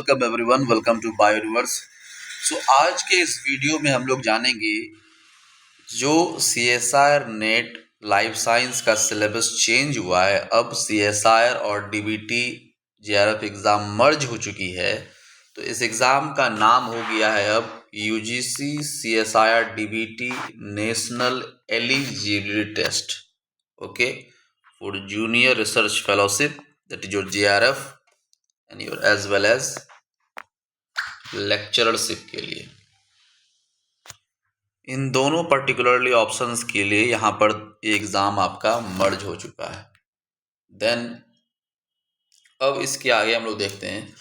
Welcome everyone, welcome to Bioreverse. आज के इस वीडियो में हम लोग जानेंगे जो CSIR नेट लाइफ साइंस का सिलेबस चेंज हुआ है। अब CSIR और DBT JRF एग्ज़ाम मर्ज हो चुकी है, तो इस एग्ज़ाम का नाम हो गया है अब UGC CSIR DBT national eligibility test, okay, for junior research fellowship, that is your JRF and your as well as lectureship के लिए। इन दोनों पर्टिकुलरली ऑप्शंस के लिए यहाँ पर ये एग्ज़ाम आपका मर्ज हो चुका है। देन अब इसके आगे हम लोग देखते हैं।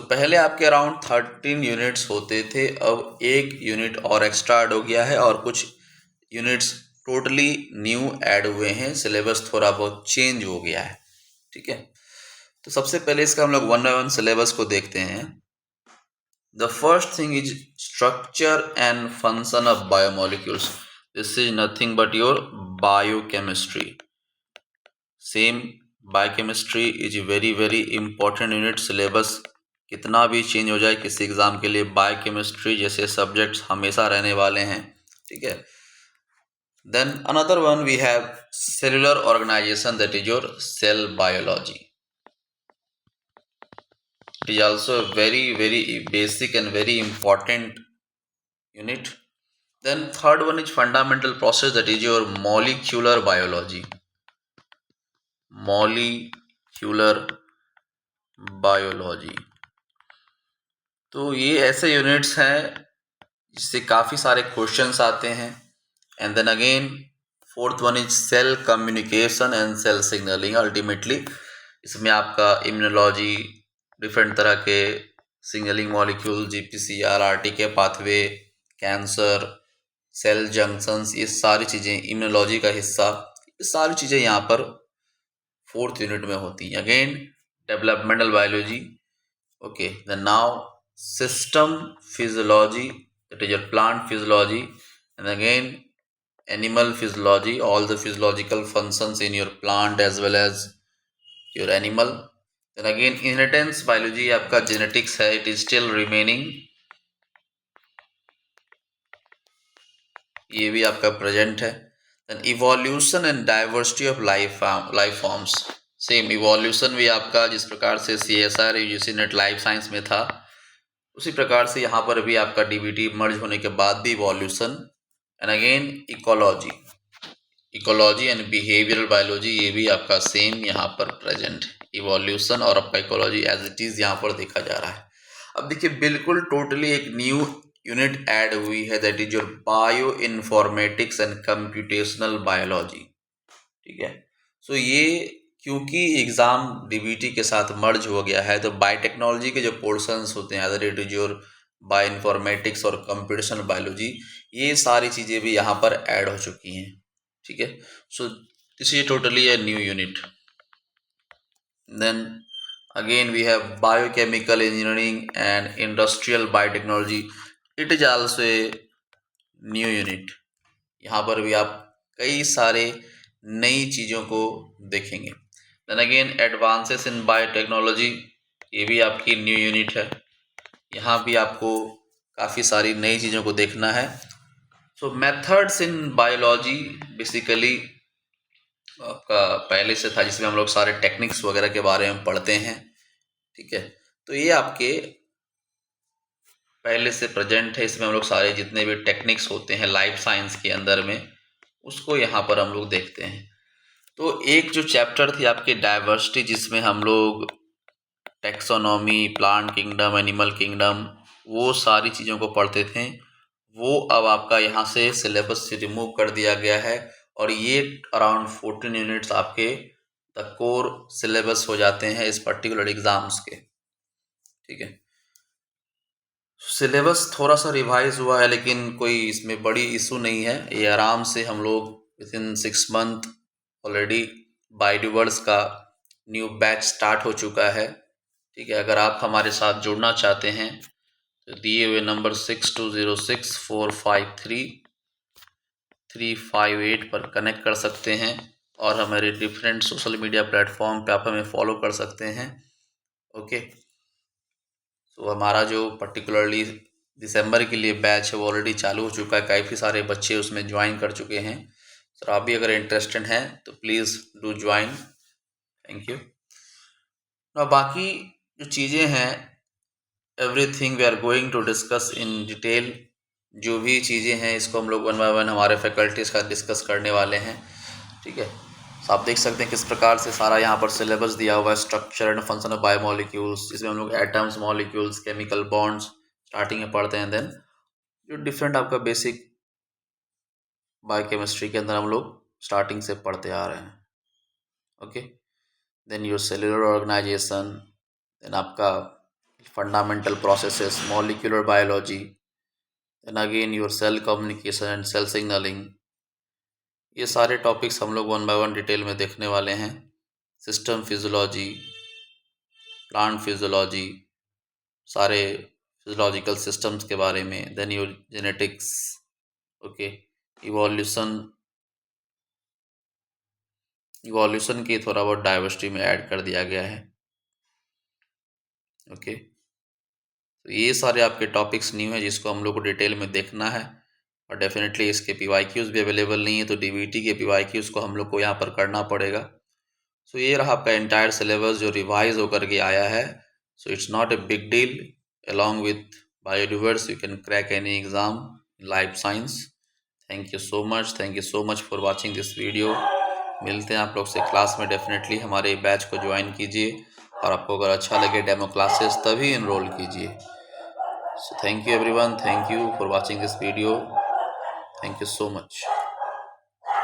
पहले आपके अराउंड 13 यूनिट्स होते थे, अब एक यूनिट और एक्स्ट्रा ऐड हो गया है और कुछ यूनिट्स टोटली न्यू ऐड हुए हैं। सिलेबस थोड़ा बहुत चेंज हो गया है, ठीक है। तो सबसे पहले इसका हम लोग वन बाय वन सिलेबस को देखते हैं। The first thing is structure and function of biomolecules. This is nothing but your biochemistry. Same biochemistry is very important unit. syllabus कितना भी चेंज हो जाए किसी एग्जाम के लिए, बायोकेमिस्ट्री जैसे सब्जेक्ट्स हमेशा रहने वाले हैं, ठीक है। Then another one we have cellular organization, that is your cell biology. It is also a very basic and very important unit. Then third one is fundamental process, that is your molecular biology. Molecular biology. तो ये ऐसे units हैं जिससे काफ़ी सारे questions आते हैं। And then again fourth one is cell communication and cell signalling. Ultimately इसमें आपका इम्यूनोलॉजी, डिफरेंट तरह के signalling molecule, GPCR, RTK pathway, cancer, cell junctions, ये सारी चीज़ें इम्यूनोलॉजी का हिस्सा, ये सारी चीज़ें यहाँ पर फोर्थ यूनिट में होती हैं। Again developmental biology, okay. Then now system physiology, that is your plant physiology, and again animal physiology, all the physiological functions in your plant as well as your animal. Then again inheritance biology, आपका genetics है, it is still remaining, ये भी आपका present है। Then evolution and diversity of life forms, same evolution भी आपका जिस प्रकार से CSIR UGC net life science में था, उसी प्रकार से यहाँ पर भी आपका DBT मर्ज होने के बाद भी evolution. And again ecology and behavioural biology, ये भी आपका सेम यहाँ पर प्रेजेंट है। इवोल्यूशन और आपका इकोलॉजी एज इट इज़ यहाँ पर देखा जा रहा है। अब देखिए बिल्कुल टोटली एक न्यू यूनिट ऐड हुई है, that is your bio informatics and computational biology, ठीक है। ये क्योंकि एग्जाम DBT के साथ मर्ज हो गया है, तो बायोटेक्नोलॉजी के जो पोर्शंस होते हैं, that is your bio informatics और कंप्यूटेशनल बायोलॉजी, ये सारी चीज़ें भी यहाँ पर ऐड हो चुकी हैं, ठीक है। This is totally a new unit. Then again we have biochemical engineering and industrial biotechnology. It is also a new unit. यहाँ पर भी आप कई सारे नई चीज़ों को देखेंगे। Then again advances in biotechnology, ये भी आपकी न्यू यूनिट है। यहाँ भी आपको काफ़ी सारी नई चीज़ों को देखना है। मेथड्स इन बायोलॉजी बेसिकली आपका पहले से था, जिसमें हम लोग सारे टेक्निक्स वगैरह के बारे में पढ़ते हैं, ठीक है। तो ये आपके पहले से प्रेजेंट है, इसमें हम लोग सारे जितने भी टेक्निक्स होते हैं लाइफ साइंस के अंदर में, उसको यहाँ पर हम लोग देखते हैं। तो एक जो चैप्टर थी आपकी डाइवर्सिटी, जिसमें हम लोग taxonomy, plant kingdom, animal kingdom, वो सारी चीज़ों को पढ़ते थे, वो अब आपका यहाँ से सिलेबस से रिमूव कर दिया गया है और ये अराउंड 14 यूनिट्स आपके द कोर सिलेबस हो जाते हैं इस पर्टिकुलर एग्जाम्स के, ठीक है। सिलेबस थोड़ा सा रिवाइज हुआ है, लेकिन कोई इसमें बड़ी इशू नहीं है। ये आराम से हम लोग विथिन 6 मंथ ऑलरेडी बायोरिवर्स का न्यू बैच स्टार्ट हो चुका है, ठीक है। अगर आप हमारे साथ जुड़ना चाहते हैं तो दिए हुए नंबर 6206453358 पर कनेक्ट कर सकते हैं और हमारे डिफरेंट सोशल मीडिया प्लेटफॉर्म पे आप हमें फॉलो कर सकते हैं, ओके। तो हमारा जो पर्टिकुलरली दिसंबर के लिए बैच है वो ऑलरेडी चालू हो चुका है, काफ़ी सारे बच्चे उसमें ज्वाइन कर चुके हैं। सर आप भी अगर इंटरेस्टेड हैं तो please do join. Thank you. ना बाकी जो चीज़ें हैं, everything we are going to discuss in detail. जो भी चीज़ें हैं इसको हम लोग वन बाय वन हमारे फैकल्टीज़ का डिस्कस करने वाले हैं, ठीक है। तो आप देख सकते हैं किस प्रकार से सारा यहाँ पर सिलेबस दिया हुआ है, structure and function of biomolecules, जिसमें हम लोग atoms, molecules, chemical bonds starting में पढ़ते हैं। देन जो डिफरेंट आपका बेसिक बायोकेमिस्ट्री के अंदर हम लोग स्टार्टिंग से पढ़ते आ रहे हैं, okay. Then your cellular organisation, then आपका fundamental processes, molecular biology, then again your cell communication and cell signalling. ये सारे टॉपिक्स हम लोग वन बाय वन डिटेल में देखने वाले हैं। सिस्टम फिजियोलॉजी, प्लांट फिजियोलॉजी, सारे फिजियोलॉजिकल सिस्टम्स के बारे में। Then your genetics, okay. Evolution की थोड़ा बहुत डाइवर्सिटी में ऐड कर दिया गया है, ओके। तो ये सारे आपके टॉपिक्स न्यू है जिसको हम लोग को डिटेल में देखना है। और डेफिनेटली इसके PYQs भी अवेलेबल नहीं है, तो DBT के PYQs को हम लोग को यहाँ पर करना पड़ेगा। सो ये रहा आपका एंटायर सिलेबस जो रिवाइज होकर के आया है। So it's not a big deal, along with Biodiverse you can crack any exam in life science. Thank you so much for watching this video. मिलते हैं आप लोग से क्लास में, डेफिनेटली हमारे बैच को ज्वाइन कीजिए, और आपको अगर अच्छा लगे डेमो क्लासेस तभी इनरोल कीजिए। So thank you everyone, thank you for watching this video, thank you so much.